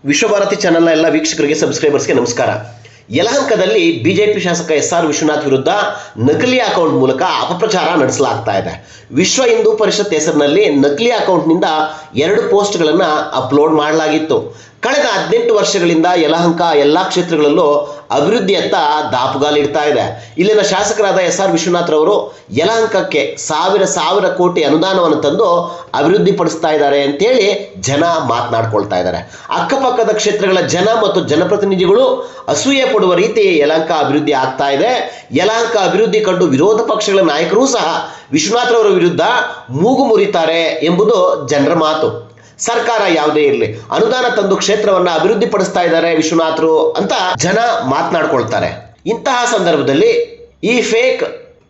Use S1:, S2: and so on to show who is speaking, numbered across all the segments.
S1: ವಿಶ್ವಭಾರತಿ ಚಾನೆಲ್ನ ಎಲ್ಲ ವೀಕ್ಷಕರಿಗೆ ಸಬ್ಸ್ಕ್ರೈಬರ್ಸ್ಗೆ ನಮಸ್ಕಾರ. ಯಲಹಂಕದಲ್ಲಿ ಬಿಜೆಪಿ ಶಾಸಕ ಎಸ್.ಆರ್. ವಿಶ್ವನಾಥ್ ವಿರುದ್ಧ ನಕಲಿ ಅಕೌಂಟ್ ಮೂಲಕ ಅಪಪ್ರಚಾರ ನಡೆಸಲಾಗ್ತಾ ಇದೆ. ವಿಶ್ವ ಹಿಂದೂ ಪರಿಷತ್ ಹೆಸರಿನಲ್ಲಿ ನಕಲಿ ಅಕೌಂಟ್ನಿಂದ 2 ಪೋಸ್ಟ್ಗಳನ್ನು ಅಪ್ಲೋಡ್ ಮಾಡಲಾಗಿತ್ತು. ಕಳೆದ 18 ವರ್ಷಗಳಿಂದ ಯಲಹಂಕ ಎಲ್ಲ ಕ್ಷೇತ್ರಗಳಲ್ಲೂ ಅಭಿವೃದ್ಧಿಯತ್ತ ದಾಪುಗಾಲಿಡ್ತಾ ಇದೆ. ಇಲ್ಲಿನ ಶಾಸಕರಾದ ಎಸ್.ಆರ್. ವಿಶ್ವನಾಥ್ ರವರು ಯಲಹಂಕಕ್ಕೆ ಸಾವಿರ ಕೋಟಿ ಅನುದಾನವನ್ನು ತಂದು ಅಭಿವೃದ್ಧಿ ಪಡಿಸ್ತಾ ಇದ್ದಾರೆ ಅಂತೇಳಿ ಜನ ಮಾತನಾಡ್ಕೊಳ್ತಾ ಇದ್ದಾರೆ. ಅಕ್ಕಪಕ್ಕದ ಕ್ಷೇತ್ರಗಳ ಜನ ಮತ್ತು ಜನಪ್ರತಿನಿಧಿಗಳು ಅಸೂಯೆ ಪಡುವ ರೀತಿ ಯಲಹಂಕ ಅಭಿವೃದ್ಧಿ ಆಗ್ತಾ ಇದೆ. ಯಲಹಂಕ ಅಭಿವೃದ್ಧಿ ಕಂಡು ವಿರೋಧ ಪಕ್ಷಗಳ ನಾಯಕರು ಸಹ ವಿಶ್ವನಾಥ್ ರವರ ವಿರುದ್ಧ ಮೂಗು ಮುರಿತಾರೆ ಎಂಬುದು ಜನರ ಮಾತು. ಸರ್ಕಾರ ಯಾವುದೇ ಇರಲಿ, ಅನುದಾನ ತಂದು ಕ್ಷೇತ್ರವನ್ನ ಅಭಿವೃದ್ಧಿ ಪಡಿಸ್ತಾ ಇದ್ದಾರೆ ವಿಶ್ವನಾಥ್ರು ಅಂತ ಜನ ಮಾತನಾಡ್ಕೊಳ್ತಾರೆ. ಇಂತಹ ಸಂದರ್ಭದಲ್ಲಿ ಈ ಫೇಕ್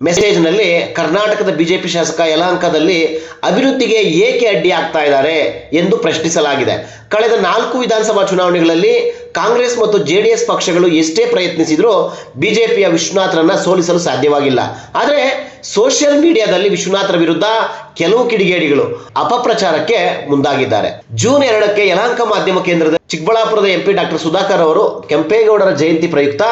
S1: ಮೆಸೇಜ್ ನಲ್ಲಿ ಕರ್ನಾಟಕದ ಬಿಜೆಪಿ ಶಾಸಕ ಯಲಹಂಕದಲ್ಲಿ ಅಭಿವೃದ್ಧಿಗೆ ಏಕೆ ಅಡ್ಡಿ ಆಗ್ತಾ ಇದ್ದಾರೆ ಎಂದು ಪ್ರಶ್ನಿಸಲಾಗಿದೆ. ಕಳೆದ 4 ವಿಧಾನಸಭಾ ಚುನಾವಣೆಗಳಲ್ಲಿ ಕಾಂಗ್ರೆಸ್ ಮತ್ತು ಜೆಡಿಎಸ್ ಪಕ್ಷಗಳು ಎಷ್ಟೇ ಪ್ರಯತ್ನಿಸಿದರೂ ಬಿಜೆಪಿಯ ವಿಶ್ವನಾಥ್ರನ್ನ ಸೋಲಿಸಲು ಸಾಧ್ಯವಾಗಿಲ್ಲ. ಆದರೆ ಸೋಷಿಯಲ್ ಮೀಡಿಯಾದಲ್ಲಿ ವಿಶ್ವನಾಥ್ರ ವಿರುದ್ಧ ಕೆಲವು ಕಿಡಿಗೇಡಿಗಳು ಅಪಪ್ರಚಾರಕ್ಕೆ ಮುಂದಾಗಿದ್ದಾರೆ. ಜೂನ್ 2ಕ್ಕೆ ಯಲಹಂಕ ಮಾಧ್ಯಮ ಕೇಂದ್ರದ ಚಿಕ್ಕಬಳ್ಳಾಪುರದ ಎಂಪಿ ಡಾಕ್ಟರ್ ಸುಧಾಕರ್ ಅವರು ಕೆಂಪೇಗೌಡರ ಜಯಂತಿ ಪ್ರಯುಕ್ತ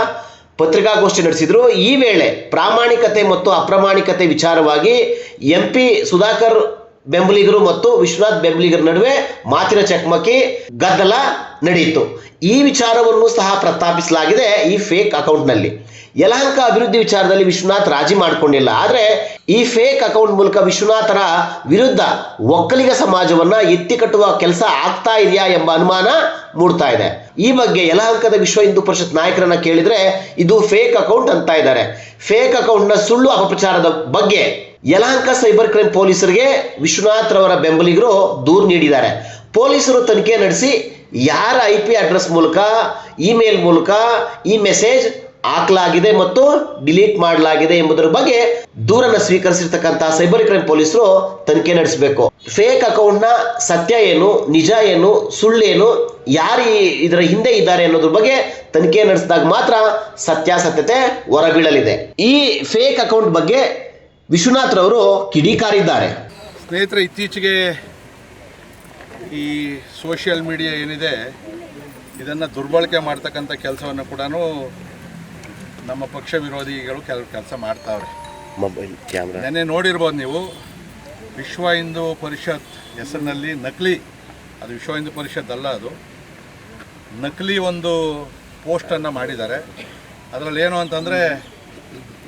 S1: ಪತ್ರಿಕಾಗೋಷ್ಠಿ ನಡೆಸಿದ್ರು. ಈ ವೇಳೆ ಪ್ರಾಮಾಣಿಕತೆ ಮತ್ತು ಅಪ್ರಾಮಾಣಿಕತೆ ವಿಚಾರವಾಗಿ ಎಂಪಿ ಸುಧಾಕರ್ ಬೆಂಬಲಿಗರು ಮತ್ತು ವಿಶ್ವನಾಥ್ ಬೆಂಬಲಿಗರ ನಡುವೆ ಮಾತಿನ ಚಕಮಕಿ ಗದ್ದಲ ನಡೆಯಿತು. ಈ ವಿಚಾರವನ್ನು ಸಹ ಪ್ರಸ್ತಾಪಿಸಲಾಗಿದೆ ಈ ಫೇಕ್ ಅಕೌಂಟ್ನಲ್ಲಿ. ಯಲಹಂಕ ಅಭಿವೃದ್ಧಿ ವಿಚಾರದಲ್ಲಿ ವಿಶ್ವನಾಥ್ ರಾಜಿ ಮಾಡಿಕೊಂಡಿಲ್ಲ. ಆದರೆ ಈ ಫೇಕ್ ಅಕೌಂಟ್ ಮೂಲಕ ವಿಶ್ವನಾಥರ ವಿರುದ್ಧ ಒಕ್ಕಲಿಗ ಸಮಾಜವನ್ನ ಎತ್ತಿ ಕಟ್ಟುವ ಕೆಲಸ ಆಗ್ತಾ ಇದೆಯಾ ಎಂಬ ಅನುಮಾನ ಮೂಡ್ತಾ ಇದೆ. ಈ ಬಗ್ಗೆ ಯಲಹಂಕದ ವಿಶ್ವ ಹಿಂದೂ ಪರಿಷತ್ ನಾಯಕರನ್ನ ಕೇಳಿದ್ರೆ ಇದು ಫೇಕ್ ಅಕೌಂಟ್ ಅಂತ ಇದ್ದಾರೆ. ಫೇಕ್ ಅಕೌಂಟ್ನ ಸುಳ್ಳು ಅಪಪ್ರಚಾರದ ಬಗ್ಗೆ ಯಲಹಂಕ ಸೈಬರ್ ಕ್ರೈಮ್ ಪೊಲೀಸರಿಗೆ ವಿಶ್ವನಾಥ್ ರವರ ಬೆಂಬಲಿಗರು ದೂರು ನೀಡಿದ್ದಾರೆ. ಪೊಲೀಸರು ತನಿಖೆ ನಡೆಸಿ ಯಾರ IP ಅಡ್ರೆಸ್ ಮೂಲಕ, ಇಮೇಲ್ ಮೂಲಕ ಈ ಮೆಸೇಜ್ ಹಾಕಲಾಗಿದೆ ಮತ್ತು ಡಿಲೀಟ್ ಮಾಡಲಾಗಿದೆ ಎಂಬುದರ ಬಗ್ಗೆ ದೂರನ್ನು ಸ್ವೀಕರಿಸಿರ್ತಕ್ಕಂತಹ ಸೈಬರ್ ಕ್ರೈಮ್ ಪೊಲೀಸರು ತನಿಖೆ ನಡೆಸಬೇಕು. ಫೇಕ್ ಅಕೌಂಟ್ನ ಸತ್ಯ ಏನು, ನಿಜ ಏನು, ಸುಳ್ಳೇನು, ಯಾರು ಇದರ ಹಿಂದೆ ಇದ್ದಾರೆ ಅನ್ನೋದ್ರ ಬಗ್ಗೆ ತನಿಖೆ ನಡೆಸಿದಾಗ ಮಾತ್ರ ಸತ್ಯಾಸತ್ಯತೆ ಹೊರಬೀಳಲಿದೆ. ಈ ಫೇಕ್ ಅಕೌಂಟ್ ಬಗ್ಗೆ ವಿಶ್ವನಾಥ್ ರವರು ಕಿಡಿಕಾರಿದ್ದಾರೆ.
S2: ಸ್ನೇಹಿತರೆ, ಇತ್ತೀಚೆಗೆ ಈ ಸೋಷಿಯಲ್ ಮೀಡಿಯಾ ಏನಿದೆ ಇದನ್ನು ದುರ್ಬಳಕೆ ಮಾಡ್ತಕ್ಕಂಥ ಕೆಲಸವನ್ನು ಕೂಡ ನಮ್ಮ ಪಕ್ಷ ವಿರೋಧಿಗಳು ಕೆಲಸ ಮಾಡ್ತಾವ್ರೆ. ನೆನ್ನೆ ನೋಡಿರ್ಬೋದು ನೀವು, ವಿಶ್ವ ಹಿಂದೂ ಪರಿಷತ್ ಹೆಸರಿನಲ್ಲಿ ನಕಲಿ, ಅದು ವಿಶ್ವ ಹಿಂದೂ ಪರಿಷತ್ ಅಲ್ಲ, ಅದು ನಕಲಿ ಒಂದು ಪೋಸ್ಟನ್ನು ಮಾಡಿದ್ದಾರೆ. ಅದರಲ್ಲಿ ಏನು ಅಂತಂದರೆ,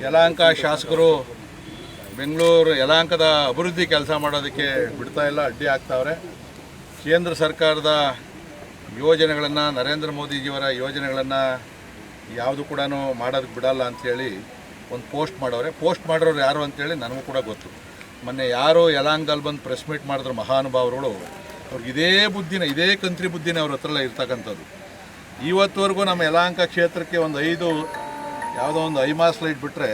S2: ಯಲಹಂಕ ಶಾಸಕರು ಬೆಂಗಳೂರು ಯಲಹಂಕದ ಅಭಿವೃದ್ಧಿ ಕೆಲಸ ಮಾಡೋದಕ್ಕೆ ಬಿಡ್ತಾ ಇಲ್ಲ, ಅಡ್ಡಿ ಆಗ್ತಾವ್ರೆ. ಕೇಂದ್ರ ಸರ್ಕಾರದ ಯೋಜನೆಗಳನ್ನು, ನರೇಂದ್ರ ಮೋದಿಜಿಯವರ ಯೋಜನೆಗಳನ್ನು ಯಾವುದು ಕೂಡ ಮಾಡೋದಕ್ಕೆ ಬಿಡಲ್ಲ ಅಂಥೇಳಿ ಒಂದು ಪೋಸ್ಟ್ ಮಾಡವ್ರೆ. ಪೋಸ್ಟ್ ಮಾಡೋರು ಯಾರು ಅಂಥೇಳಿ ನನಗೂ ಕೂಡ ಗೊತ್ತು. ಮೊನ್ನೆ ಯಾರು ಯಲಹಂಕದಲ್ಲಿ ಬಂದು ಪ್ರೆಸ್ ಮೀಟ್ ಮಾಡಿದ್ರು ಮಹಾನುಭಾವರುಗಳು, ಅವ್ರಿಗೆ ಇದೇ ಕಂತ್ರಿ ಬುದ್ಧಿನೇ ಅವ್ರ ಹತ್ರ ಇರ್ತಕ್ಕಂಥದ್ದು. ಇವತ್ತುವರೆಗೂ ನಮ್ಮ ಯಲಹಂಕ ಕ್ಷೇತ್ರಕ್ಕೆ ಒಂದು 5 ಯಾವುದೋ ಒಂದು ಐಮಾಸ್ ಲೈಟ್ ಬಿಟ್ಟರೆ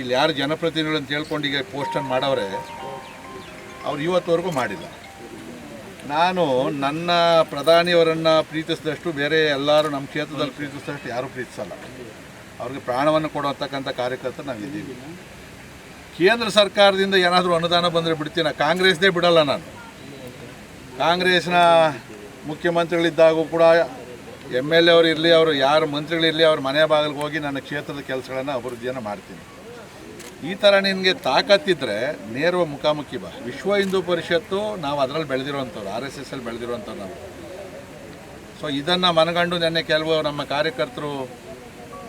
S2: ಇಲ್ಲಿ ಯಾರು ಜನಪ್ರತಿನಿಧಿಗಳು ಅಂತ ಹೇಳ್ಕೊಂಡು ಈಗ ಪೋಸ್ಟನ್ನು ಮಾಡವ್ರೆ, ಅವ್ರು ಇವತ್ತುವರೆಗೂ ಮಾಡಿಲ್ಲ. ನಾನು ನನ್ನ ಪ್ರಧಾನಿಯವರನ್ನು ಪ್ರೀತಿಸಿದಷ್ಟು ಬೇರೆ ಎಲ್ಲರೂ ನಮ್ಮ ಕ್ಷೇತ್ರದಲ್ಲಿ ಪ್ರೀತಿಸಿದಷ್ಟು ಯಾರೂ ಪ್ರೀತಿಸಲ್ಲ. ಅವ್ರಿಗೆ ಪ್ರಾಣವನ್ನು ಕೊಡುವಂತಕ್ಕಂಥ ಕಾರ್ಯಕರ್ತರು ನಾವಿದ್ದೀವಿ. ಕೇಂದ್ರ ಸರ್ಕಾರದಿಂದ ಏನಾದರೂ ಅನುದಾನ ಬಂದರೆ ಬಿಡ್ತೀನಿ, ಕಾಂಗ್ರೆಸ್ದೇ ಬಿಡಲ್ಲ ನಾನು. ಕಾಂಗ್ರೆಸ್ನ ಮುಖ್ಯಮಂತ್ರಿಗಳಿದ್ದಾಗೂ ಕೂಡ MLA ಅವರು ಇರಲಿ, ಅವರು ಯಾರು ಮಂತ್ರಿಗಳಿರಲಿ, ಅವ್ರ ಮನೆ ಬಾಗಿಲಿಗೆ ಹೋಗಿ ನನ್ನ ಕ್ಷೇತ್ರದ ಕೆಲಸಗಳನ್ನು ಅಭಿವೃದ್ಧಿಯನ್ನು ಮಾಡ್ತೀನಿ. ಈ ಥರ ನಿನಗೆ ತಾಕತ್ತಿದ್ರೆ ನೇರ ಮುಖಾಮುಖಿ ಬಾ. ವಿಶ್ವ ಹಿಂದೂ ಪರಿಷತ್ತು ನಾವು ಅದರಲ್ಲಿ ಬೆಳೆದಿರುವಂಥವ್ರು, RSSಲ್ಲಿ ಬೆಳೆದಿರುವಂಥವ್ರು ನಾವು. ಸೊ ಇದನ್ನು ಮನಗಂಡು ನೆನ್ನೆ ಕೆಲವು ನಮ್ಮ ಕಾರ್ಯಕರ್ತರು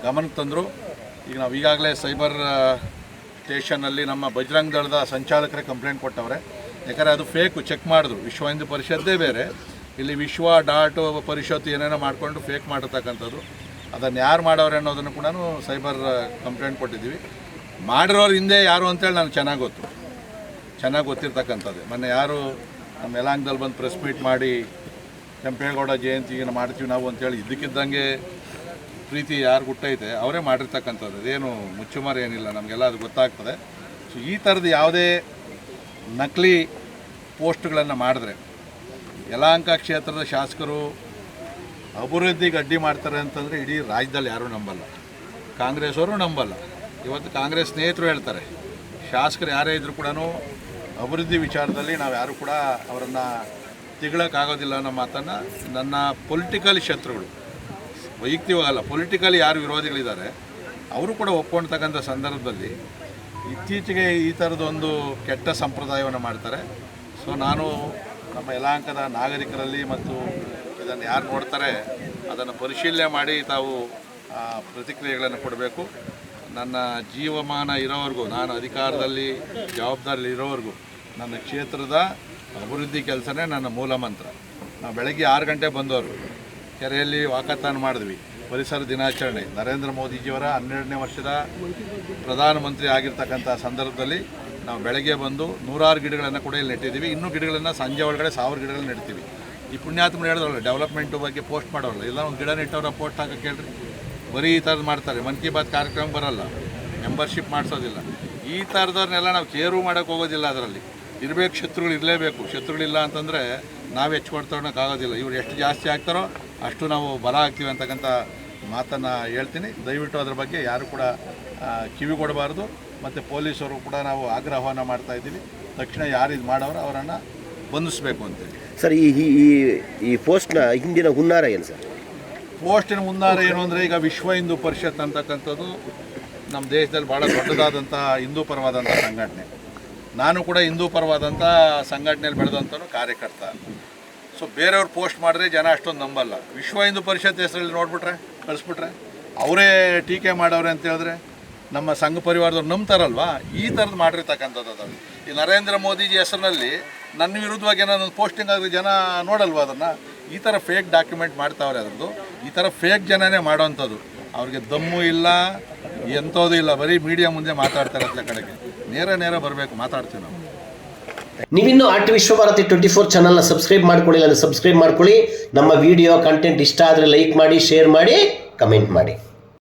S2: ಗಮನಕ್ಕೆ ತಂದರು. ಈಗ ನಾವು ಈಗಾಗಲೇ ಸೈಬರ್ ಸ್ಟೇಷನ್ನಲ್ಲಿ ನಮ್ಮ ಬಜರಂಗ ದಳದ ಸಂಚಾಲಕರೇ ಕಂಪ್ಲೇಂಟ್ ಕೊಟ್ಟವ್ರೆ. ಯಾಕಂದರೆ ಅದು ಫೇಕು, ಚೆಕ್ ಮಾಡಿದ್ರು. ವಿಶ್ವ ಹಿಂದೂ ಪರಿಷತ್ತೇ ಬೇರೆ, ಇಲ್ಲಿ ವಿಶ್ವ ಪರಿಷತ್ತು ಏನೇನೋ ಮಾಡಿಕೊಂಡು ಫೇಕ್ ಮಾಡಿರ್ತಕ್ಕಂಥದ್ದು. ಅದನ್ನು ಯಾರು ಮಾಡವ್ರೆ ಅನ್ನೋದನ್ನು ಕೂಡ ಸೈಬರ್ ಕಂಪ್ಲೇಂಟ್ ಕೊಟ್ಟಿದ್ದೀವಿ. ಮಾಡಿರೋರು ಹಿಂದೆ ಯಾರು ಅಂತೇಳಿ ನನಗೆ ಚೆನ್ನಾಗಿ ಗೊತ್ತಿರ್ತಕ್ಕಂಥದ್ದು. ಮೊನ್ನೆ ಯಾರು ನಮ್ಮ ಯಲಹಂಕದಲ್ಲಿ ಬಂದು ಪ್ರೆಸ್ ಮೀಟ್ ಮಾಡಿ ಕೆಂಪೇಗೌಡ ಜಯಂತಿಗೆ ಮಾಡ್ತೀವಿ ನಾವು ಅಂತೇಳಿ ಇದ್ದಕ್ಕಿದ್ದಂಗೆ ಪ್ರೀತಿ ಯಾರು ಗುಟ್ಟೈತೆ ಅವರೇ ಮಾಡಿರ್ತಕ್ಕಂಥದ್ದು. ಅದೇನು ಮುಚ್ಚುಮರೆ ಏನಿಲ್ಲ, ನಮಗೆಲ್ಲ ಅದು ಗೊತ್ತಾಗ್ತದೆ. ಸೊ ಈ ಥರದ್ದು ಯಾವುದೇ ನಕಲಿ ಪೋಸ್ಟ್ಗಳನ್ನು ಮಾಡಿದ್ರೆ ಯಲಹಂಕ ಕ್ಷೇತ್ರದ ಶಾಸಕರು ಅಭಿವೃದ್ಧಿಗೆ ಅಡ್ಡಿ ಮಾಡ್ತಾರೆ ಅಂತಂದರೆ ಇಡೀ ರಾಜ್ಯದಲ್ಲಿ ಯಾರೂ ನಂಬಲ್ಲ, ಕಾಂಗ್ರೆಸ್ ಅವರು ನಂಬಲ್ಲ. ಇವತ್ತು ಕಾಂಗ್ರೆಸ್ ಸ್ನೇಹಿತರು ಹೇಳ್ತಾರೆ, ಶಾಸಕರು ಯಾರೇ ಇದ್ದರೂ ಕೂಡ ಅಭಿವೃದ್ಧಿ ವಿಚಾರದಲ್ಲಿ ನಾವು ಯಾರು ಕೂಡ ಅವರನ್ನು ತಿಗಳಕ್ಕಾಗೋದಿಲ್ಲ ಅನ್ನೋ ಮಾತನ್ನು ನನ್ನ ಪೊಲಿಟಿಕಲ್ ಶತ್ರುಗಳು, ವೈಯಕ್ತಿಕವಲ್ಲ, ಪೊಲಿಟಿಕಲಿ ಯಾರು ವಿರೋಧಿಗಳಿದ್ದಾರೆ ಅವರು ಕೂಡ ಒಪ್ಕೊಳ್ತಕ್ಕಂಥ ಸಂದರ್ಭದಲ್ಲಿ ಇತ್ತೀಚೆಗೆ ಈ ಥರದೊಂದು ಕೆಟ್ಟ ಸಂಪ್ರದಾಯವನ್ನು ಮಾಡ್ತಾರೆ. ಸೊ ನಾನು ನಮ್ಮ ಯಲಹಂಕದ ನಾಗರಿಕರಲ್ಲಿ ಮತ್ತು ಇದನ್ನು ಯಾರು ನೋಡ್ತಾರೆ ಅದನ್ನು ಪರಿಶೀಲನೆ ಮಾಡಿ ತಾವು ಪ್ರತಿಕ್ರಿಯೆಗಳನ್ನು ಕೊಡಬೇಕು. ನನ್ನ ಜೀವಮಾನ ಇರೋವರೆಗೂ, ನಾನು ಅಧಿಕಾರದಲ್ಲಿ ಜವಾಬ್ದಾರಿ ಇರೋವರೆಗೂ ನನ್ನ ಕ್ಷೇತ್ರದ ಅಭಿವೃದ್ಧಿ ಕೆಲಸನೇ ನನ್ನ ಮೂಲ ಮಂತ್ರ. ನಾವು ಬೆಳಗ್ಗೆ 6 ಗಂಟೆ ಬಂದವರು ಕೆರೆಯಲ್ಲಿ ವಾಕಥಾನ್ ಮಾಡಿದ್ವಿ. ಪರಿಸರ ದಿನಾಚರಣೆ ನರೇಂದ್ರ ಮೋದಿಜಿಯವರ 12ನೇ ವರ್ಷದ ಪ್ರಧಾನಮಂತ್ರಿ ಆಗಿರ್ತಕ್ಕಂಥ ಸಂದರ್ಭದಲ್ಲಿ ನಾವು ಬೆಳಗ್ಗೆ ಬಂದು 106 ಗಿಡಗಳನ್ನು ಕೂಡ ಇಲ್ಲಿ ನೆಟ್ಟಿದ್ದೀವಿ. ಇನ್ನೂ ಗಿಡಗಳನ್ನು ಸಂಜೆ ಒಳಗಡೆ 1000 ಗಿಡಗಳನ್ನ ನೆಡ್ತೀವಿ. ಈ ಪುಣ್ಯಾತ್ಮರು ಹೇಳಿದ್ರಲ್ಲ, ಡೆವಲಪ್ಮೆಂಟು ಬಗ್ಗೆ ಪೋಸ್ಟ್ ಮಾಡೋಲ್ಲ, ಇಲ್ಲ ಒಂದು ಗಿಡ ನೆಟ್ಟವ್ರ ಪೋಸ್ಟ್ ಹಾಕಕ್ಕೆ ಹೇಳ್ರಿ. ಬರೀ ಈ ಥರದ್ದು ಮಾಡ್ತಾರೆ. ಮನ್ ಕಿ ಬಾತ್ ಕಾರ್ಯಕ್ರಮ ಬರೋಲ್ಲ, ಮೆಂಬರ್ಶಿಪ್ ಮಾಡಿಸೋದಿಲ್ಲ. ಈ ಥರದವ್ರನ್ನೆಲ್ಲ ನಾವು ಕೇರು ಮಾಡೋಕ್ಕೆ ಹೋಗೋದಿಲ್ಲ. ಅದರಲ್ಲಿ ಇರಬೇಕು, ಶತ್ರುಗಳು ಇರಲೇಬೇಕು. ಶತ್ರುಗಳಿಲ್ಲ ಅಂತಂದರೆ ನಾವು ಹೆಚ್ಚು ಇವ್ರು ಎಷ್ಟು ಜಾಸ್ತಿ ಆಗ್ತಾರೋ ಅಷ್ಟು ನಾವು ಬಲ ಆಗ್ತೀವಿ ಅಂತಕ್ಕಂಥ ಮಾತನ್ನು ಹೇಳ್ತೀನಿ. ದಯವಿಟ್ಟು ಅದ್ರ ಬಗ್ಗೆ ಯಾರು ಕೂಡ ಕಿವಿ ಕೊಡಬಾರ್ದು. ಮತ್ತು ಪೊಲೀಸರು ಕೂಡ ನಾವು ಆಗ್ರಹವನ್ನು ಮಾಡ್ತಾಯಿದ್ದೀವಿ. ತಕ್ಷಣ ಯಾರು ಇದು ಮಾಡೋರು ಅವರನ್ನು ಬಂಧಿಸಬೇಕು ಅಂತೇಳಿ.
S1: ಸರ್, ಈ ಪೋಸ್ಟ್ನ ಹಿಂದಿನ ಹುನ್ನಾರ ಏನು ಸರ್?
S2: ಪೋಸ್ಟಿನ ಹುನ್ನಾರ ಏನು ಅಂದರೆ, ಈಗ ವಿಶ್ವ ಹಿಂದೂ ಪರಿಷತ್ ಅಂತಕ್ಕಂಥದ್ದು ನಮ್ಮ ದೇಶದಲ್ಲಿ ಭಾಳ ದೊಡ್ಡದಾದಂಥ ಹಿಂದೂ ಪರವಾದಂಥ ಸಂಘಟನೆ. ನಾನು ಕೂಡ ಹಿಂದೂ ಪರವಾದಂಥ ಸಂಘಟನೆಯಲ್ಲಿ ಬೆಳೆದಂಥನು ಕಾರ್ಯಕರ್ತ. ಸೊ ಬೇರೆಯವ್ರು ಪೋಸ್ಟ್ ಮಾಡಿದ್ರೆ ಜನ ಅಷ್ಟೊಂದು ನಂಬಲ್ಲ. ವಿಶ್ವ ಹಿಂದೂ ಪರಿಷತ್ ಹೆಸರಲ್ಲಿ ನೋಡಿಬಿಟ್ರೆ ಕಳಿಸ್ಬಿಟ್ರೆ ಅವರೇ ಟೀಕೆ ಮಾಡವ್ರೆ ಅಂತ ಹೇಳಿದ್ರೆ ನಮ್ಮ ಸಂಘ ಪರಿವಾರದವ್ರು ನಂಬ್ತಾರಲ್ವಾ? ಈ ಥರದ್ದು ಮಾಡಿರ್ತಕ್ಕಂಥದ್ದು ಅದು. ಈ ನರೇಂದ್ರ ಮೋದಿಜಿ ಹೆಸರಿನಲ್ಲಿ ನನ್ನ ವಿರುದ್ಧವಾಗಿ ಏನಾದ್ರು ಪೋಸ್ಟಿಂಗ್ ಆದರೆ ಜನ ನೋಡಲ್ವ ಅದನ್ನು? ಈ ಥರ ಫೇಕ್ ಡಾಕ್ಯುಮೆಂಟ್ ಮಾಡ್ತಾವ್ರೆ. ಅದರದ್ದು ಈ ಥರ ಫೇಕ್ ಜನನೇ ಮಾಡೋವಂಥದ್ದು. ಅವ್ರಿಗೆ ದಮ್ಮು ಇಲ್ಲ, ಎಂಥದ್ದು ಇಲ್ಲ, ಬರೀ ಮೀಡಿಯಾ ಮುಂದೆ ಮಾತಾಡ್ತಾರೆ ಅತ್ಲ ಕಡೆಗೆ. ನೇರ ಬರಬೇಕು, ಮಾತಾಡ್ತೀವಿ ನಾವು.
S1: ನೀವಿನ್ನೂ ಆರ್ಟ್ ವಿಶ್ವಭಾರತಿ 24 ಚಾನಲ್ನ ಸಬ್ಸ್ಕ್ರೈಬ್ ಮಾಡ್ಕೊಳ್ಳಿ, ಅಂದರೆ ಸಬ್ಸ್ಕ್ರೈಬ್ ಮಾಡ್ಕೊಳ್ಳಿ. ನಮ್ಮ ವಿಡಿಯೋ ಕಂಟೆಂಟ್ ಇಷ್ಟ ಆದರೆ ಲೈಕ್ ಮಾಡಿ, ಶೇರ್ ಮಾಡಿ, ಕಮೆಂಟ್ ಮಾಡಿ.